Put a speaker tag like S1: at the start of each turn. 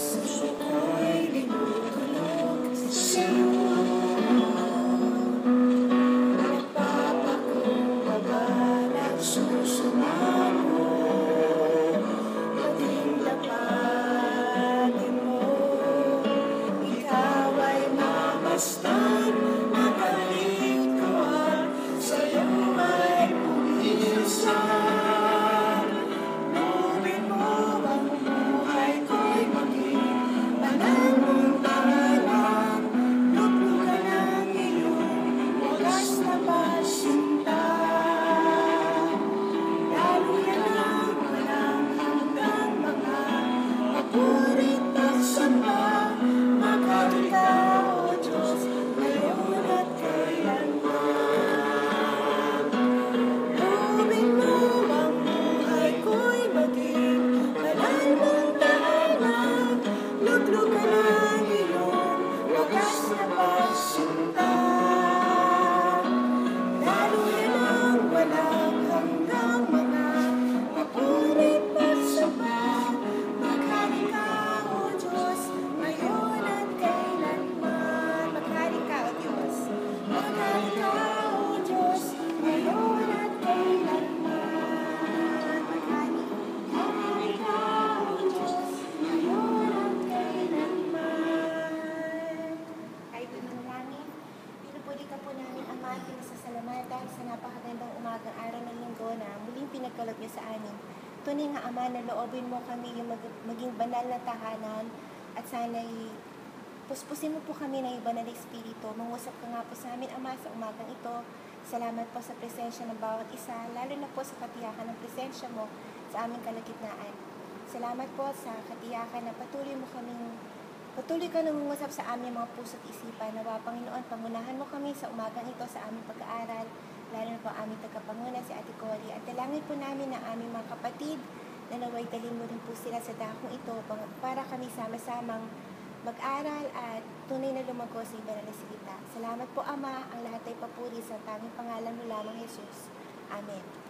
S1: puso ko'y tinutulog sa iyo. Nagpapakumbaba, nagsusumamo, maging tapatin mo. Ikaw ay mamasdan, magaling ko at sa'yo ay pumisan. Sa napakagandang umagang araw ng linggo na muling pinagkaloob niyo sa amin. Tunay nga Ama, na loobin mo kami yung maging banal na tahanan at sana'y puspusin mo po kami ng banal na Espiritu. Mangusap ka nga po sa amin, Ama, sa umagang ito. Salamat po sa presensya ng bawat isa, lalo na po sa katiyakan ng presensya mo sa aming kalagitnaan. Salamat po sa katiyakan na patuloy ka nangungusap sa aming mga puso't isipan. Nawa, Panginoon, pangunahan mo kami sa umagang ito sa aming pag-aaral, lalo na po aming tagapanguna si Ate Cory. At dalangin po namin ang aming mga kapatid na naway dalhin mo rin po sila sa dakong ito para kami sama-samang mag-aral at tunay na lumago sa iba na salita. Salamat po, Ama, ang lahat ay papuri sa tanging pangalan mo lamang, Jesus. Amen.